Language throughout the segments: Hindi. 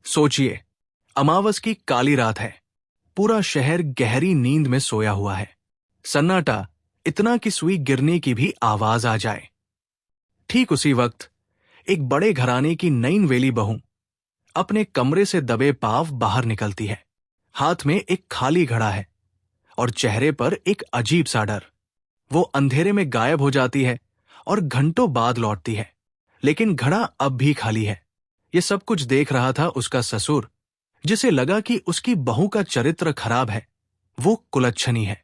सोचिए, अमावस की काली रात है। पूरा शहर गहरी नींद में सोया हुआ है। सन्नाटा इतना कि सुई गिरने की भी आवाज आ जाए। ठीक उसी वक्त एक बड़े घराने की नई नवेली बहू अपने कमरे से दबे पांव बाहर निकलती है। हाथ में एक खाली घड़ा है और चेहरे पर एक अजीब सा डर। वो अंधेरे में गायब हो जाती है और घंटों बाद लौटती है, लेकिन घड़ा अब भी खाली है। ये सब कुछ देख रहा था उसका ससुर, जिसे लगा कि उसकी बहू का चरित्र खराब है, वो कुलच्छनी है,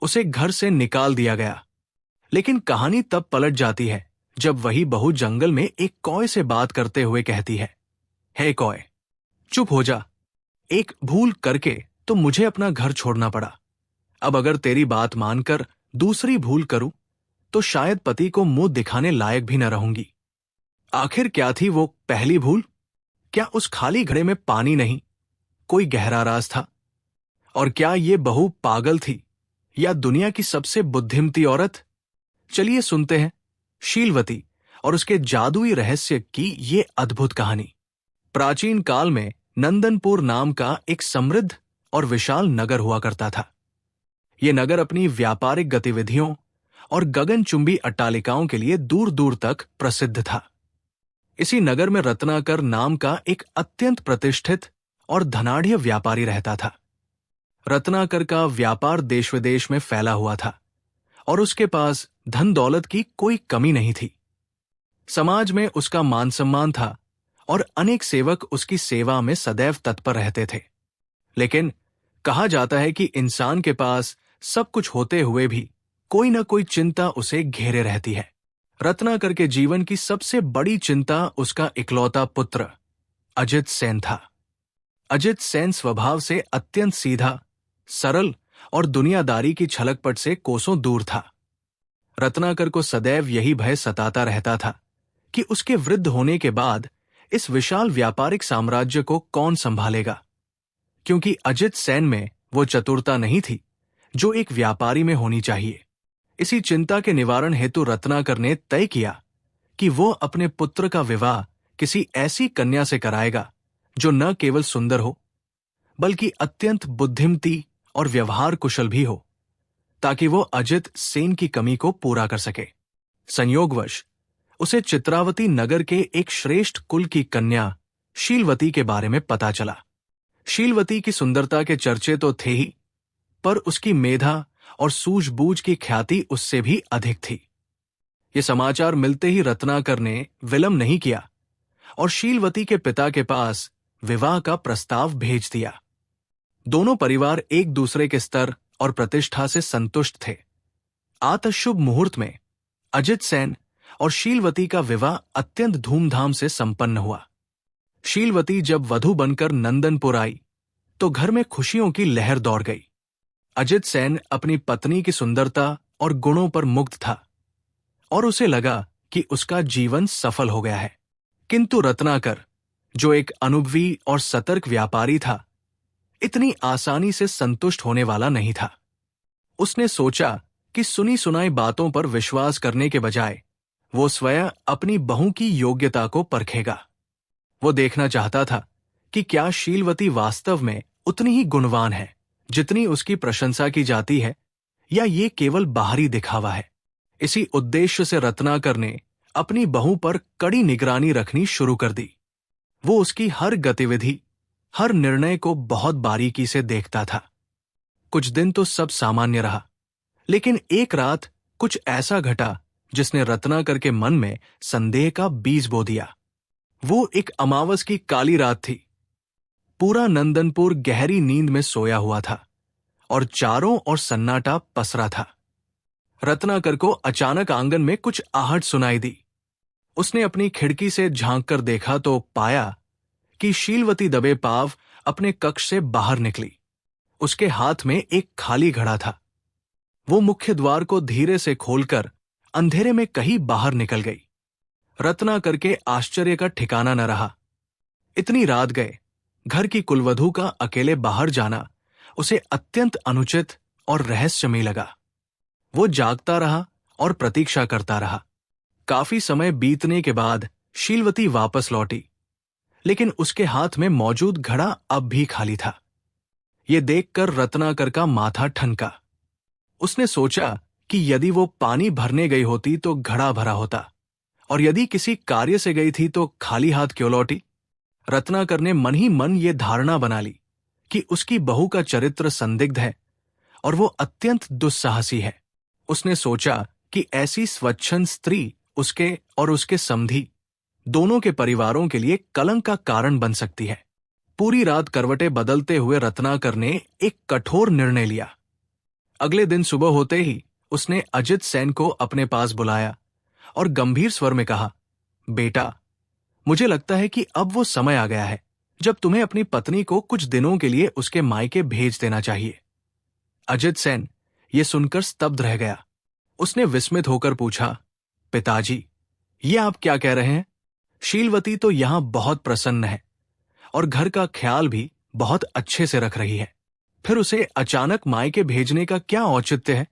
उसे घर से निकाल दिया गया। लेकिन कहानी तब पलट जाती है जब वही बहू जंगल में एक कौए से बात करते हुए कहती है, हे कौए, चुप हो जा। एक भूल करके तो मुझे अपना घर छोड़ना पड़ा। अब अगर तेरी बात मानकर दूसरी भूल करूं तो शायद पति को मुंह दिखाने लायक भी न रहूंगी। आखिर क्या थी वो पहली भूल? क्या उस खाली घड़े में पानी नहीं, कोई गहरा राज था? और क्या ये बहू पागल थी या दुनिया की सबसे बुद्धिमती औरत? चलिए सुनते हैं शीलवती और उसके जादुई रहस्य की ये अद्भुत कहानी। प्राचीन काल में नंदनपुर नाम का एक समृद्ध और विशाल नगर हुआ करता था। यह नगर अपनी व्यापारिक गतिविधियों और गगनचुंबी अट्टालिकाओं के लिए दूर दूर तक प्रसिद्ध था। इसी नगर में रत्नाकर नाम का एक अत्यंत प्रतिष्ठित और धनाढ़ व्यापारी रहता था। रत्नाकर का व्यापार देश विदेश में फैला हुआ था और उसके पास धन दौलत की कोई कमी नहीं थी। समाज में उसका मान सम्मान था और अनेक सेवक उसकी सेवा में सदैव तत्पर रहते थे। लेकिन कहा जाता है कि इंसान के पास सब कुछ होते हुए भी कोई न कोई चिंता उसे घेरे रहती है। रत्नाकर के जीवन की सबसे बड़ी चिंता उसका इकलौता पुत्र अजित सेन था। अजित सेन स्वभाव से अत्यंत सीधा, सरल और दुनियादारी की छलकपट से कोसों दूर था। रत्नाकर को सदैव यही भय सताता रहता था कि उसके वृद्ध होने के बाद इस विशाल व्यापारिक साम्राज्य को कौन संभालेगा, क्योंकि अजित सेन में वो चतुरता नहीं थी जो एक व्यापारी में होनी चाहिए। इसी चिंता के निवारण हेतु रत्नाकर ने तय किया कि वो अपने पुत्र का विवाह किसी ऐसी कन्या से कराएगा जो न केवल सुंदर हो बल्कि अत्यंत बुद्धिमती और व्यवहार कुशल भी हो, ताकि वो अजित सेन की कमी को पूरा कर सके। संयोगवश उसे चित्रावती नगर के एक श्रेष्ठ कुल की कन्या शीलवती के बारे में पता चला। शीलवती की सुंदरता के चर्चे तो थे ही, पर उसकी मेधा और सूझबूझ की ख्याति उससे भी अधिक थी। ये समाचार मिलते ही रत्नाकर ने विलंब नहीं किया और शीलवती के पिता के पास विवाह का प्रस्ताव भेज दिया। दोनों परिवार एक दूसरे के स्तर और प्रतिष्ठा से संतुष्ट थे। आतशुभ मुहूर्त में अजित सेन और शीलवती का विवाह अत्यंत धूमधाम से संपन्न हुआ। शीलवती जब वधू बनकर नंदनपुर आई तो घर में खुशियों की लहर दौड़ गई। अजित सेन अपनी पत्नी की सुंदरता और गुणों पर मुग्ध था और उसे लगा कि उसका जीवन सफल हो गया है। किंतु रत्नाकर, जो एक अनुभवी और सतर्क व्यापारी था, इतनी आसानी से संतुष्ट होने वाला नहीं था। उसने सोचा कि सुनी सुनाई बातों पर विश्वास करने के बजाय वो स्वयं अपनी बहू की योग्यता को परखेगा। वो देखना चाहता था कि क्या शीलवती वास्तव में उतनी ही गुणवान है जितनी उसकी प्रशंसा की जाती है, या ये केवल बाहरी दिखावा है। इसी उद्देश्य से रत्नाकर ने अपनी बहू पर कड़ी निगरानी रखनी शुरू कर दी। वो उसकी हर गतिविधि, हर निर्णय को बहुत बारीकी से देखता था। कुछ दिन तो सब सामान्य रहा, लेकिन एक रात कुछ ऐसा घटा जिसने रत्नाकर के मन में संदेह का बीज बो दिया। वो एक अमावस की काली रात थी। पूरा नंदनपुर गहरी नींद में सोया हुआ था और चारों ओर सन्नाटा पसरा था। रत्नाकर को अचानक आंगन में कुछ आहट सुनाई दी। उसने अपनी खिड़की से झांककर देखा तो पाया कि शीलवती दबे पांव अपने कक्ष से बाहर निकली। उसके हाथ में एक खाली घड़ा था। वो मुख्य द्वार को धीरे से खोलकर अंधेरे में कहीं बाहर निकल गई। रत्नाकर के आश्चर्य का ठिकाना न रहा। इतनी रात गए घर की कुलवधू का अकेले बाहर जाना उसे अत्यंत अनुचित और रहस्यमय लगा। वो जागता रहा और प्रतीक्षा करता रहा। काफी समय बीतने के बाद शीलवती वापस लौटी, लेकिन उसके हाथ में मौजूद घड़ा अब भी खाली था। ये देखकर रत्नाकर का माथा ठनका। उसने सोचा कि यदि वो पानी भरने गई होती तो घड़ा भरा होता, और यदि किसी कार्य से गई थी तो खाली हाथ क्यों लौटी। रत्नाकर ने मन ही मन ये धारणा बना ली कि उसकी बहू का चरित्र संदिग्ध है और वो अत्यंत दुस्साहसी है। उसने सोचा कि ऐसी स्वच्छंद स्त्री उसके और उसके समधी दोनों के परिवारों के लिए कलंक का कारण बन सकती है। पूरी रात करवटें बदलते हुए रत्नाकर ने एक कठोर निर्णय लिया। अगले दिन सुबह होते ही उसने अजित सेन को अपने पास बुलाया और गंभीर स्वर में कहा, बेटा, मुझे लगता है कि अब वो समय आ गया है जब तुम्हें अपनी पत्नी को कुछ दिनों के लिए उसके मायके भेज देना चाहिए। अजित सेन ये सुनकर स्तब्ध रह गया। उसने विस्मित होकर पूछा, पिताजी, ये आप क्या कह रहे हैं? शीलवती तो यहां बहुत प्रसन्न है और घर का ख्याल भी बहुत अच्छे से रख रही है, फिर उसे अचानक मायके भेजने का क्या औचित्य है?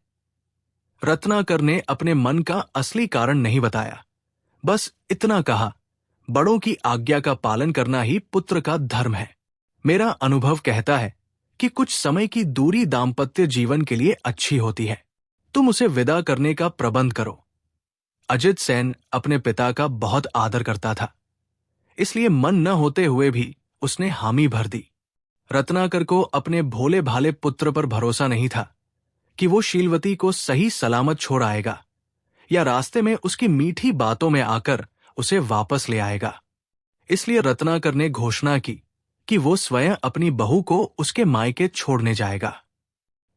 रत्नाकर ने अपने मन का असली कारण नहीं बताया, बस इतना कहा, बड़ों की आज्ञा का पालन करना ही पुत्र का धर्म है। मेरा अनुभव कहता है कि कुछ समय की दूरी दाम्पत्य जीवन के लिए अच्छी होती है। तुम उसे विदा करने का प्रबंध करो। अजित सेन अपने पिता का बहुत आदर करता था, इसलिए मन न होते हुए भी उसने हामी भर दी। रत्नाकर को अपने भोले भाले पुत्र पर भरोसा नहीं था कि वो शीलवती को सही सलामत छोड़ आएगा या रास्ते में उसकी मीठी बातों में आकर उसे वापस ले आएगा। इसलिए रत्नाकर ने घोषणा की कि वो स्वयं अपनी बहू को उसके मायके छोड़ने जाएगा।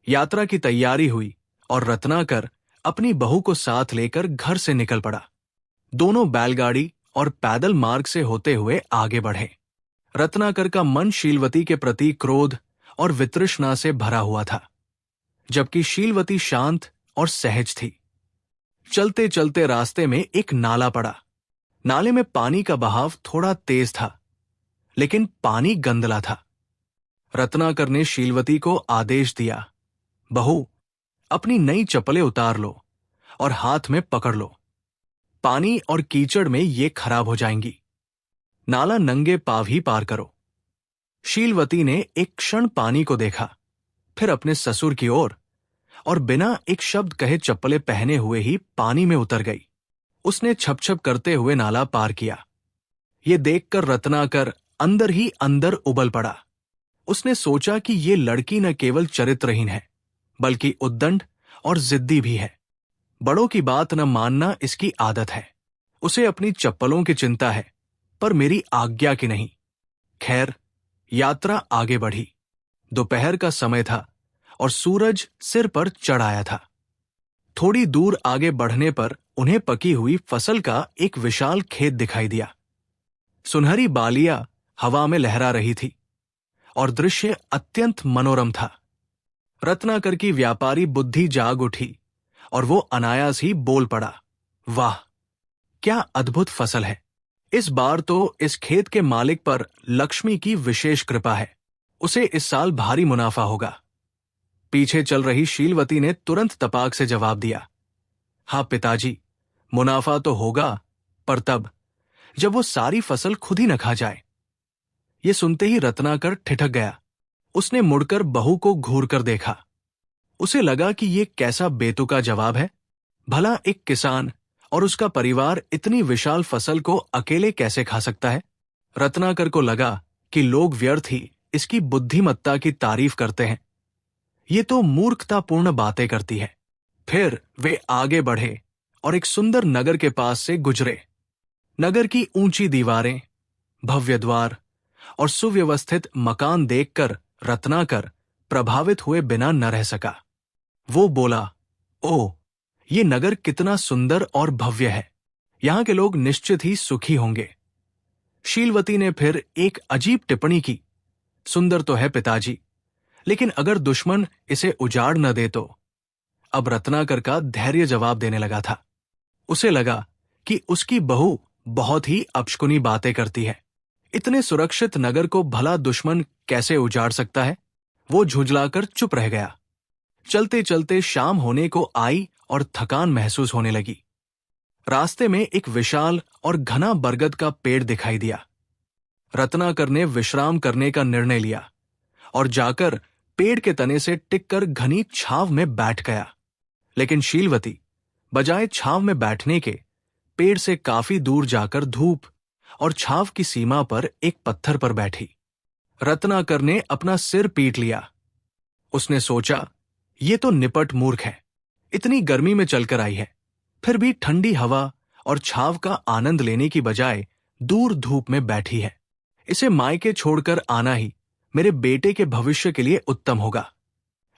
यात्रा की तैयारी हुई और रत्नाकर अपनी बहू को साथ लेकर घर से निकल पड़ा। दोनों बैलगाड़ी और पैदल मार्ग से होते हुए आगे बढ़े। रत्नाकर का मन शीलवती के प्रति क्रोध और वितृष्णा से भरा हुआ था, जबकि शीलवती शांत और सहज थी। चलते चलते रास्ते में एक नाला पड़ा। नाले में पानी का बहाव थोड़ा तेज था, लेकिन पानी गंदला था। रत्नाकर ने शीलवती को आदेश दिया, बहू, अपनी नई चप्पलें उतार लो और हाथ में पकड़ लो। पानी और कीचड़ में ये खराब हो जाएंगी। नाला नंगे पांव ही पार करो। शीलवती ने एक क्षण पानी को देखा, फिर अपने ससुर की ओर, और बिना एक शब्द कहे चप्पलें पहने हुए ही पानी में उतर गई। उसने छप छप करते हुए नाला पार किया। ये देखकर रत्नाकर अंदर ही अंदर उबल पड़ा। उसने सोचा कि ये लड़की न केवल चरित्रहीन है, बल्कि उद्दंड और जिद्दी भी है। बड़ों की बात न मानना इसकी आदत है। उसे अपनी चप्पलों की चिंता है, पर मेरी आज्ञा की नहीं। खैर, यात्रा आगे बढ़ी। दोपहर का समय था और सूरज सिर पर चढ़ आया था। थोड़ी दूर आगे बढ़ने पर उन्हें पकी हुई फसल का एक विशाल खेत दिखाई दिया। सुनहरी बालियां हवा में लहरा रही थी और दृश्य अत्यंत मनोरम था। रत्नाकर की व्यापारी बुद्धि जाग उठी और वो अनायास ही बोल पड़ा, वाह, क्या अद्भुत फसल है। इस बार तो इस खेत के मालिक पर लक्ष्मी की विशेष कृपा है। उसे इस साल भारी मुनाफा होगा। पीछे चल रही शीलवती ने तुरंत तपाक से जवाब दिया, हाँ पिताजी, मुनाफा तो होगा, पर तब जब वो सारी फसल खुद ही न खा जाए। ये सुनते ही रत्नाकर ठिठक गया। उसने मुड़कर बहू को घूर कर देखा। उसे लगा कि ये कैसा बेतुका जवाब है। भला एक किसान और उसका परिवार इतनी विशाल फसल को अकेले कैसे खा सकता है? रत्नाकर को लगा कि लोग व्यर्थ ही इसकी बुद्धिमत्ता की तारीफ करते हैं। ये तो मूर्खतापूर्ण बातें करती है। फिर वे आगे बढ़े और एक सुंदर नगर के पास से गुजरे। नगर की ऊंची दीवारें, भव्य द्वार और सुव्यवस्थित मकान देखकर रत्नाकर प्रभावित हुए बिना न रह सका। वो बोला, ओह, ये नगर कितना सुंदर और भव्य है। यहां के लोग निश्चित ही सुखी होंगे। शीलवती ने फिर एक अजीब टिप्पणी की, सुंदर तो है पिताजी, लेकिन अगर दुश्मन इसे उजाड़ न दे तो। अब रत्नाकर का धैर्य जवाब देने लगा था। उसे लगा कि उसकी बहू बहुत ही अपशकुनी बातें करती है। इतने सुरक्षित नगर को भला दुश्मन कैसे उजाड़ सकता है? वो झुंझलाकर चुप रह गया। चलते चलते शाम होने को आई और थकान महसूस होने लगी। रास्ते में एक विशाल और घना बरगद का पेड़ दिखाई दिया। रत्नाकर ने विश्राम करने का निर्णय लिया और जाकर पेड़ के तने से टिककर घनी छांव में बैठ गया। लेकिन शीलवती बजाय छांव में बैठने के पेड़ से काफी दूर जाकर धूप और छांव की सीमा पर एक पत्थर पर बैठी। रत्नाकर ने अपना सिर पीट लिया। उसने सोचा, ये तो निपट मूर्ख है, इतनी गर्मी में चलकर आई है, फिर भी ठंडी हवा और छांव का आनंद लेने की बजाय दूर धूप में बैठी है। इसे मायके छोड़कर आना ही मेरे बेटे के भविष्य के लिए उत्तम होगा।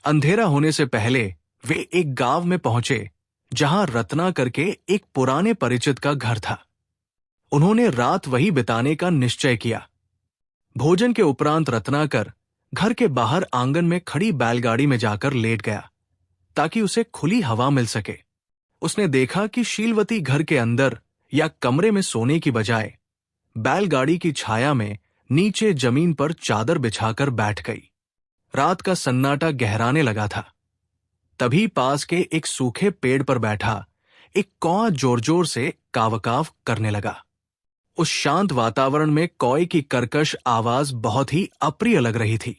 अंधेरा होने से पहले वे एक गांव में पहुंचे जहां रत्नाकर के एक पुराने परिचित का घर था। उन्होंने रात वही बिताने का निश्चय किया। भोजन के उपरांत रत्नाकर घर के बाहर आंगन में खड़ी बैलगाड़ी में जाकर लेट गया ताकि उसे खुली हवा मिल सके। उसने देखा कि शीलवती घर के अंदर या कमरे में सोने की बजाय बैलगाड़ी की छाया में नीचे जमीन पर चादर बिछाकर बैठ गई। रात का सन्नाटा गहराने लगा था। तभी पास के एक सूखे पेड़ पर बैठा एक कौआ जोर जोर से कावकाव करने लगा। उस शांत वातावरण में कौए की कर्कश आवाज बहुत ही अप्रिय लग रही थी।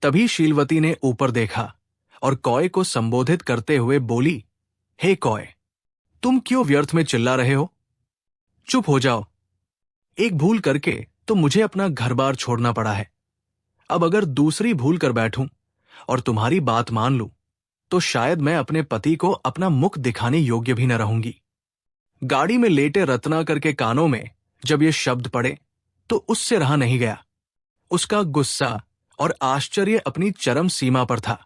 तभी शीलवती ने ऊपर देखा और कौए को संबोधित करते हुए बोली, हे कौए, तुम क्यों व्यर्थ में चिल्ला रहे हो? चुप हो जाओ। एक भूल करके तो मुझे अपना घर बार छोड़ना पड़ा है। अब अगर दूसरी भूल कर बैठूं और तुम्हारी बात मान लूं तो शायद मैं अपने पति को अपना मुख दिखाने योग्य भी न रहूंगी। गाड़ी में लेटे रत्नाकर के कानों में जब ये शब्द पड़े तो उससे रहा नहीं गया। उसका गुस्सा और आश्चर्य अपनी चरम सीमा पर था।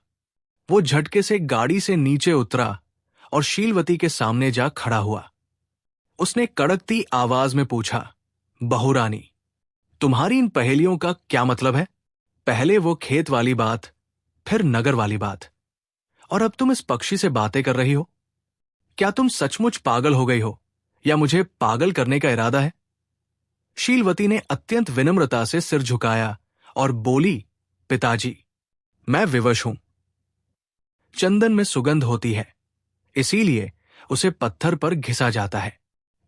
वो झटके से गाड़ी से नीचे उतरा और शीलवती के सामने जा खड़ा हुआ। उसने कड़कती आवाज में पूछा, बहुरानी, तुम्हारी इन पहेलियों का क्या मतलब है? पहले वो खेत वाली बात, फिर नगर वाली बात, और अब तुम इस पक्षी से बातें कर रही हो। क्या तुम सचमुच पागल हो गई हो या मुझे पागल करने का इरादा है? शीलवती ने अत्यंत विनम्रता से सिर झुकाया और बोली, पिताजी, मैं विवश हूं। चंदन में सुगंध होती है, इसीलिए उसे पत्थर पर घिसा जाता है।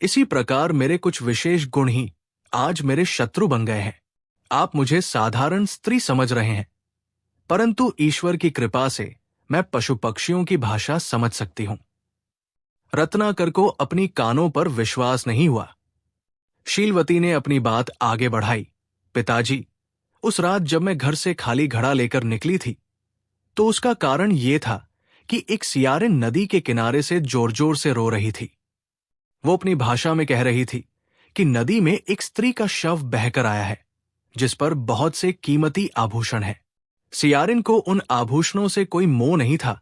इसी प्रकार मेरे कुछ विशेष गुण ही आज मेरे शत्रु बन गए हैं। आप मुझे साधारण स्त्री समझ रहे हैं, परंतु ईश्वर की कृपा से मैं पशु पक्षियों की भाषा समझ सकती हूं। रत्नाकर को अपनी कानों पर विश्वास नहीं हुआ। शीलवती ने अपनी बात आगे बढ़ाई, पिताजी, उस रात जब मैं घर से खाली घड़ा लेकर निकली थी तो उसका कारण यह था कि एक सियारिन नदी के किनारे से जोर जोर से रो रही थी। वो अपनी भाषा में कह रही थी कि नदी में एक स्त्री का शव बहकर आया है जिस पर बहुत से कीमती आभूषण हैं। सियारिन को उन आभूषणों से कोई मोह नहीं था,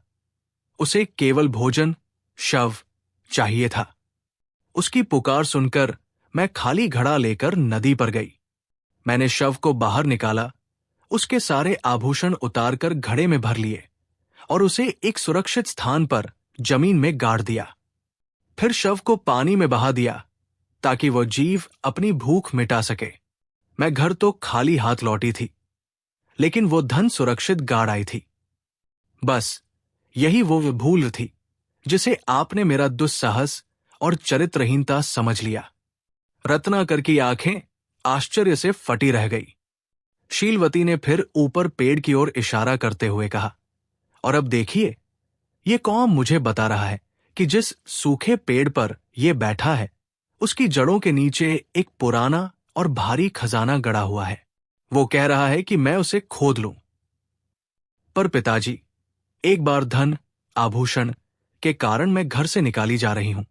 उसे केवल भोजन, शव चाहिए था। उसकी पुकार सुनकर मैं खाली घड़ा लेकर नदी पर गई। मैंने शव को बाहर निकाला, उसके सारे आभूषण उतारकर घड़े में भर लिए और उसे एक सुरक्षित स्थान पर जमीन में गाड़ दिया। फिर शव को पानी में बहा दिया ताकि वो जीव अपनी भूख मिटा सके। मैं घर तो खाली हाथ लौटी थी, लेकिन वो धन सुरक्षित गाड़ आई थी। बस यही वो भूल थी जिसे आपने मेरा दुस्साहस और चरित्रहीनता समझ लिया। रत्नाकर की आंखें आश्चर्य से फटी रह गई। शीलवती ने फिर ऊपर पेड़ की ओर इशारा करते हुए कहा, और अब देखिए, ये कौन मुझे बता रहा है कि जिस सूखे पेड़ पर यह बैठा है उसकी जड़ों के नीचे एक पुराना और भारी खजाना गड़ा हुआ है। वो कह रहा है कि मैं उसे खोद लूं। पर पिताजी, एक बार धन, आभूषण के कारण मैं घर से निकाली जा रही हूं।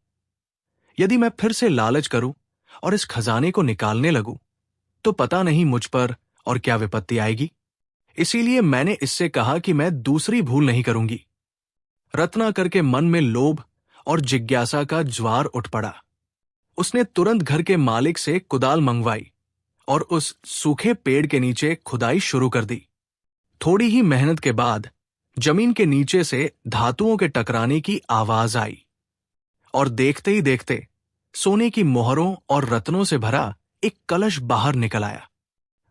यदि मैं फिर से लालच करूं और इस खजाने को निकालने लगूं तो पता नहीं मुझ पर और क्या विपत्ति आएगी। इसीलिए मैंने इससे कहा कि मैं दूसरी भूल नहीं करूंगी। रत्नाकर के मन में लोभ और जिज्ञासा का ज्वार उठ पड़ा। उसने तुरंत घर के मालिक से कुदाल मंगवाई और उस सूखे पेड़ के नीचे खुदाई शुरू कर दी। थोड़ी ही मेहनत के बाद जमीन के नीचे से धातुओं के टकराने की आवाज आई और देखते ही देखते सोने की मोहरों और रत्नों से भरा एक कलश बाहर निकल आया।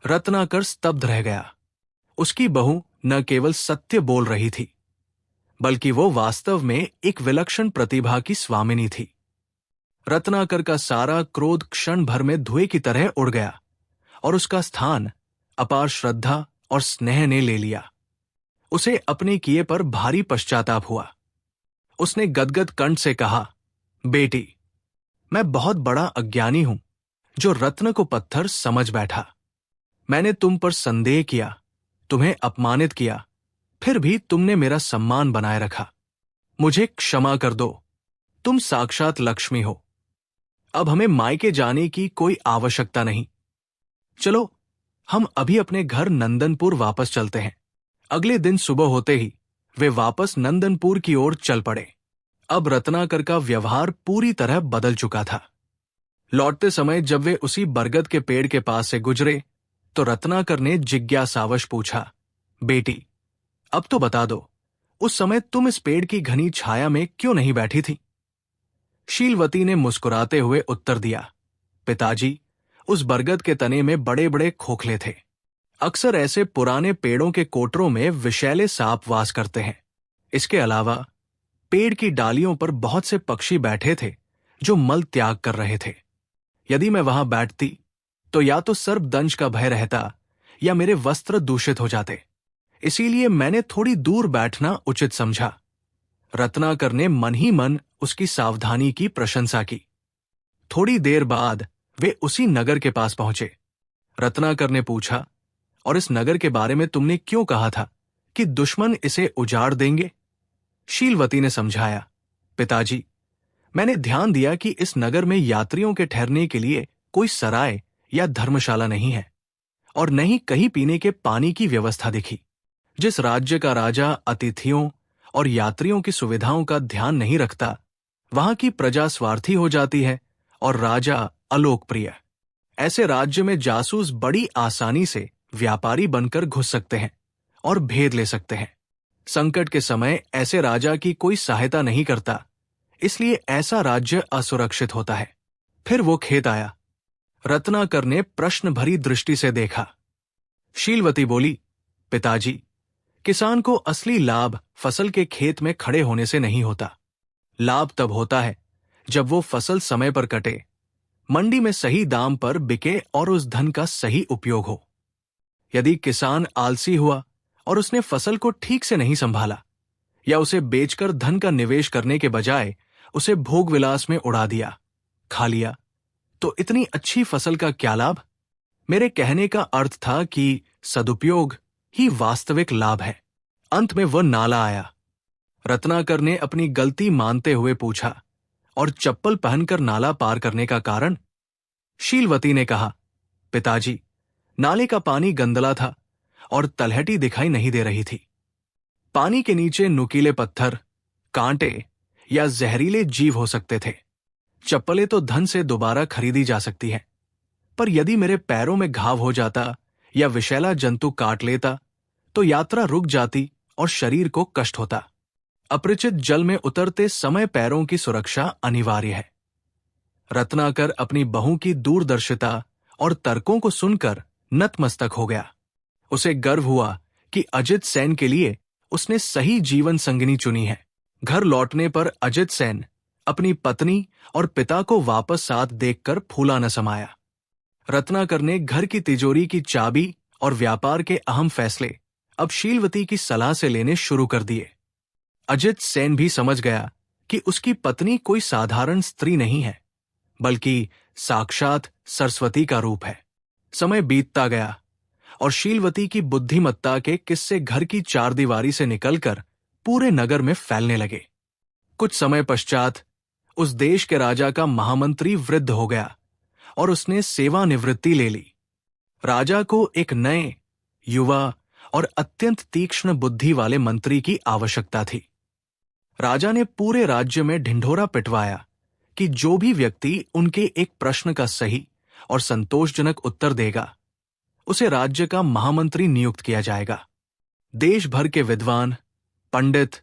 रत्नाकर स्तब्ध रह गया। उसकी बहू न केवल सत्य बोल रही थी, बल्कि वो वास्तव में एक विलक्षण प्रतिभा की स्वामिनी थी। रत्नाकर का सारा क्रोध क्षण भर में धुएं की तरह उड़ गया और उसका स्थान अपार श्रद्धा और स्नेह ने ले लिया। उसे अपने किए पर भारी पश्चाताप हुआ। उसने गदगद कंठ से कहा, बेटी, मैं बहुत बड़ा अज्ञानी हूं जो रत्न को पत्थर समझ बैठा। मैंने तुम पर संदेह किया, तुम्हें अपमानित किया, फिर भी तुमने मेरा सम्मान बनाए रखा। मुझे क्षमा कर दो, तुम साक्षात लक्ष्मी हो। अब हमें मायके जाने की कोई आवश्यकता नहीं। चलो, हम अभी अपने घर नंदनपुर वापस चलते हैं। अगले दिन सुबह होते ही वे वापस नंदनपुर की ओर चल पड़े। अब रत्नाकर का व्यवहार पूरी तरह बदल चुका था। लौटते समय जब वे उसी बरगद के पेड़ के पास से गुजरे तो रत्नाकर ने जिज्ञासावश पूछा, बेटी, अब तो बता दो, उस समय तुम इस पेड़ की घनी छाया में क्यों नहीं बैठी थी? शीलवती ने मुस्कुराते हुए उत्तर दिया, पिताजी, उस बरगद के तने में बड़े बड़े खोखले थे। अक्सर ऐसे पुराने पेड़ों के कोटरों में विषैले सांप वास करते हैं। इसके अलावा पेड़ की डालियों पर बहुत से पक्षी बैठे थे जो मल त्याग कर रहे थे। यदि मैं वहां बैठती तो या तो सर्पदंश का भय रहता या मेरे वस्त्र दूषित हो जाते। इसीलिए मैंने थोड़ी दूर बैठना उचित समझा। रत्नाकर ने मन ही मन उसकी सावधानी की प्रशंसा की। थोड़ी देर बाद वे उसी नगर के पास पहुंचे। रत्नाकर ने पूछा, और इस नगर के बारे में तुमने क्यों कहा था कि दुश्मन इसे उजाड़ देंगे? शीलवती ने समझाया, पिताजी, मैंने ध्यान दिया कि इस नगर में यात्रियों के ठहरने के लिए कोई सराय या धर्मशाला नहीं है और न ही कहीं पीने के पानी की व्यवस्था दिखी। जिस राज्य का राजा अतिथियों और यात्रियों की सुविधाओं का ध्यान नहीं रखता, वहां की प्रजा स्वार्थी हो जाती है और राजा अलोकप्रिय। ऐसे राज्य में जासूस बड़ी आसानी से व्यापारी बनकर घुस सकते हैं और भेद ले सकते हैं। संकट के समय ऐसे राजा की कोई सहायता नहीं करता, इसलिए ऐसा राज्य असुरक्षित होता है। फिर वो खेत आया। रत्नाकर ने प्रश्न भरी दृष्टि से देखा। शीलवती बोली, पिताजी, किसान को असली लाभ फसल के खेत में खड़े होने से नहीं होता। लाभ तब होता है जब वो फसल समय पर कटे, मंडी में सही दाम पर बिके और उस धन का सही उपयोग हो। यदि किसान आलसी हुआ और उसने फसल को ठीक से नहीं संभाला या उसे बेचकर धन का निवेश करने के बजाय उसे भोग विलास में उड़ा दिया, खा लिया, तो इतनी अच्छी फसल का क्या लाभ? मेरे कहने का अर्थ था कि सदुपयोग ही वास्तविक लाभ है। अंत में वह नाला आया। रत्नाकर ने अपनी गलती मानते हुए पूछा, और चप्पल पहनकर नाला पार करने का कारण? शीलवती ने कहा, पिताजी, नाले का पानी गंदला था और तलहटी दिखाई नहीं दे रही थी। पानी के नीचे नुकीले पत्थर, कांटे या जहरीले जीव हो सकते थे। चप्पलें तो धन से दोबारा खरीदी जा सकती हैं, पर यदि मेरे पैरों में घाव हो जाता या विषैला जंतु काट लेता तो यात्रा रुक जाती और शरीर को कष्ट होता। अपरिचित जल में उतरते समय पैरों की सुरक्षा अनिवार्य है। रत्नाकर अपनी बहू की दूरदर्शिता और तर्कों को सुनकर नतमस्तक हो गया। उसे गर्व हुआ कि अजित सेन के लिए उसने सही जीवन संगिनी चुनी है। घर लौटने पर अजित सेन अपनी पत्नी और पिता को वापस साथ देखकर फूला न समाया। रत्नाकर ने घर की तिजोरी की चाबी और व्यापार के अहम फैसले अब शीलवती की सलाह से लेने शुरू कर दिए। अजित सेन भी समझ गया कि उसकी पत्नी कोई साधारण स्त्री नहीं है, बल्कि साक्षात सरस्वती का रूप है। समय बीतता गया और शीलवती की बुद्धिमत्ता के किस्से घर की चारदीवारी से निकलकर पूरे नगर में फैलने लगे। कुछ समय पश्चात उस देश के राजा का महामंत्री वृद्ध हो गया और उसने सेवानिवृत्ति ले ली। राजा को एक नए, युवा और अत्यंत तीक्ष्ण बुद्धि वाले मंत्री की आवश्यकता थी। राजा ने पूरे राज्य में ढिंढोरा पिटवाया कि जो भी व्यक्ति उनके एक प्रश्न का सही और संतोषजनक उत्तर देगा, उसे राज्य का महामंत्री नियुक्त किया जाएगा। देश भर के विद्वान, पंडित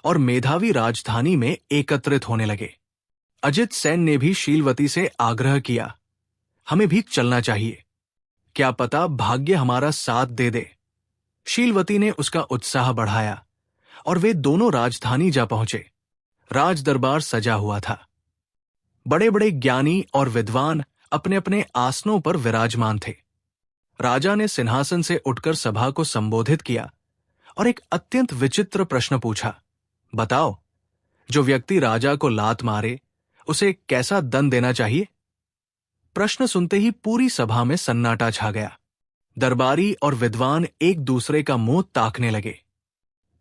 और मेधावी राजधानी में एकत्रित होने लगे। अजित सेन ने भी शीलवती से आग्रह किया, हमें भी चलना चाहिए, क्या पता भाग्य हमारा साथ दे दे। शीलवती ने उसका उत्साह बढ़ाया और वे दोनों राजधानी जा पहुंचे। राज दरबार सजा हुआ था। बड़े बड़े ज्ञानी और विद्वान अपने अपने आसनों पर विराजमान थे। राजा ने सिंहासन से उठकर सभा को संबोधित किया और एक अत्यंत विचित्र प्रश्न पूछा। बताओ, जो व्यक्ति राजा को लात मारे उसे कैसा दंड देना चाहिए? प्रश्न सुनते ही पूरी सभा में सन्नाटा छा गया। दरबारी और विद्वान एक दूसरे का मुंह ताकने लगे।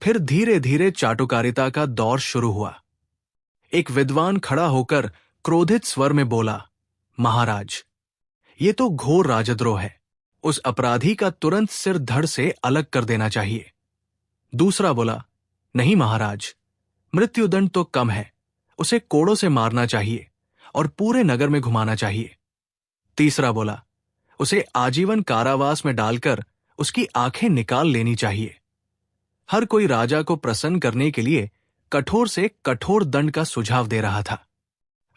फिर धीरे धीरे चाटुकारिता का दौर शुरू हुआ। एक विद्वान खड़ा होकर क्रोधित स्वर में बोला, महाराज, ये तो घोर राजद्रोह है। उस अपराधी का तुरंत सिर धड़ से अलग कर देना चाहिए। दूसरा बोला, नहीं महाराज, मृत्युदंड तो कम है, उसे कोड़ों से मारना चाहिए और पूरे नगर में घुमाना चाहिए। तीसरा बोला, उसे आजीवन कारावास में डालकर उसकी आंखें निकाल लेनी चाहिए। हर कोई राजा को प्रसन्न करने के लिए कठोर से कठोर दंड का सुझाव दे रहा था।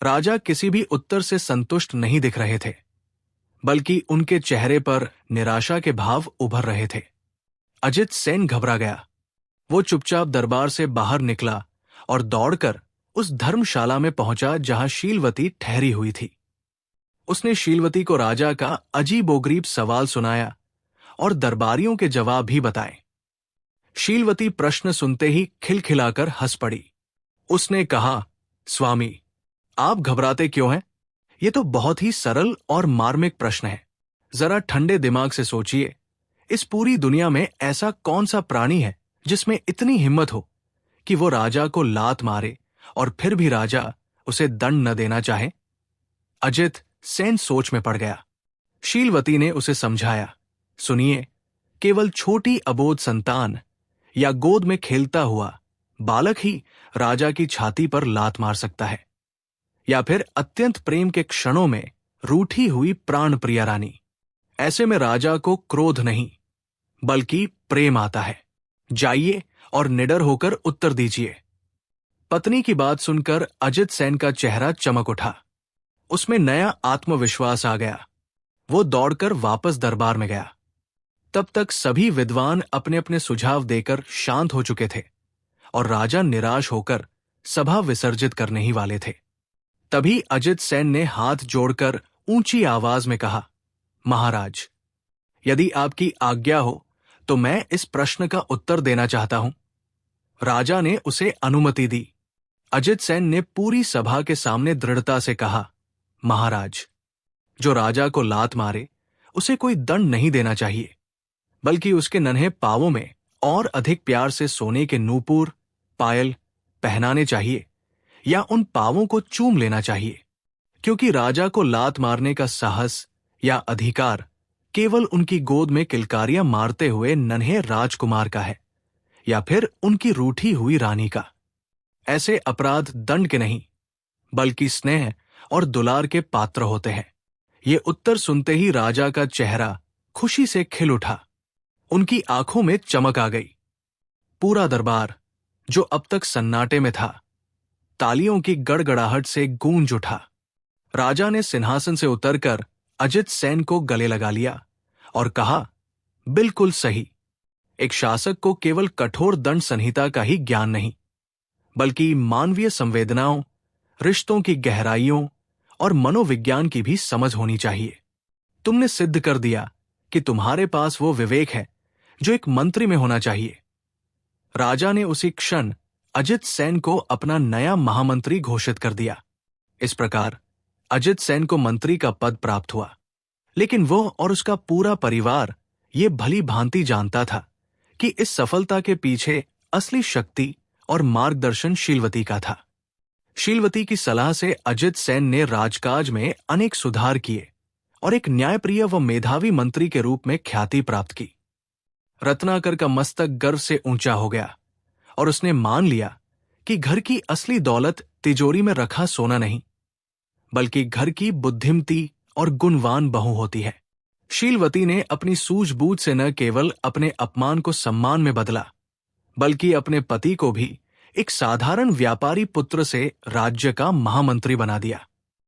राजा किसी भी उत्तर से संतुष्ट नहीं दिख रहे थे, बल्कि उनके चेहरे पर निराशा के भाव उभर रहे थे। अजित सेन घबरा गया। वो चुपचाप दरबार से बाहर निकला और दौड़कर उस धर्मशाला में पहुंचा जहां शीलवती ठहरी हुई थी। उसने शीलवती को राजा का अजीबोगरीब सवाल सुनाया और दरबारियों के जवाब भी बताए। शीलवती प्रश्न सुनते ही खिलखिलाकर हंस पड़ी। उसने कहा, स्वामी, आप घबराते क्यों हैं? ये तो बहुत ही सरल और मार्मिक प्रश्न है। जरा ठंडे दिमाग से सोचिए, इस पूरी दुनिया में ऐसा कौन सा प्राणी है जिसमें इतनी हिम्मत हो कि वो राजा को लात मारे और फिर भी राजा उसे दंड न देना चाहे? अजित सेन सोच में पड़ गया। शीलवती ने उसे समझाया, सुनिए, केवल छोटी अबोध संतान या गोद में खेलता हुआ बालक ही राजा की छाती पर लात मार सकता है, या फिर अत्यंत प्रेम के क्षणों में रूठी हुई प्राण प्रिया रानी। ऐसे में राजा को क्रोध नहीं बल्कि प्रेम आता है। जाइए और निडर होकर उत्तर दीजिए। पत्नी की बात सुनकर अजित सेन का चेहरा चमक उठा। उसमें नया आत्मविश्वास आ गया। वो दौड़कर वापस दरबार में गया। तब तक सभी विद्वान अपने अपने सुझाव देकर शांत हो चुके थे और राजा निराश होकर सभा विसर्जित करने ही वाले थे। तभी अजित सेन ने हाथ जोड़कर ऊंची आवाज में कहा, महाराज, यदि आपकी आज्ञा हो तो मैं इस प्रश्न का उत्तर देना चाहता हूं। राजा ने उसे अनुमति दी। अजित सेन ने पूरी सभा के सामने दृढ़ता से कहा, महाराज, जो राजा को लात मारे उसे कोई दंड नहीं देना चाहिए, बल्कि उसके नन्हे पांवों में और अधिक प्यार से सोने के नूपुर, पायल पहनाने चाहिए या उन पांवों को चूम लेना चाहिए, क्योंकि राजा को लात मारने का साहस या अधिकार केवल उनकी गोद में किलकारियां मारते हुए नन्हे राजकुमार का है या फिर उनकी रूठी हुई रानी का। ऐसे अपराध दंड के नहीं बल्कि स्नेह और दुलार के पात्र होते हैं। ये उत्तर सुनते ही राजा का चेहरा खुशी से खिल उठा। उनकी आंखों में चमक आ गई। पूरा दरबार, जो अब तक सन्नाटे में था, तालियों की गड़गड़ाहट से गूंज उठा। राजा ने सिंहासन से उतरकर अजित सेन को गले लगा लिया और कहा, बिल्कुल सही। एक शासक को केवल कठोर दंड संहिता का ही ज्ञान नहीं, बल्कि मानवीय संवेदनाओं, रिश्तों की गहराइयों और मनोविज्ञान की भी समझ होनी चाहिए। तुमने सिद्ध कर दिया कि तुम्हारे पास वो विवेक है जो एक मंत्री में होना चाहिए। राजा ने उसी क्षण अजित सेन को अपना नया महामंत्री घोषित कर दिया। इस प्रकार अजित सेन को मंत्री का पद प्राप्त हुआ। लेकिन वो और उसका पूरा परिवार ये भली भांति जानता था कि इस सफलता के पीछे असली शक्ति और मार्गदर्शन शीलवती का था। शीलवती की सलाह से अजित सेन ने राजकाज में अनेक सुधार किए और एक न्यायप्रिय व मेधावी मंत्री के रूप में ख्याति प्राप्त की। रत्नाकर का मस्तक गर्व से ऊंचा हो गया और उसने मान लिया कि घर की असली दौलत तिजोरी में रखा सोना नहीं, बल्कि घर की बुद्धिमती और गुणवान बहू होती है। शीलवती ने अपनी सूझबूझ से न केवल अपने अपमान को सम्मान में बदला, बल्कि अपने पति को भी एक साधारण व्यापारी पुत्र से राज्य का महामंत्री बना दिया।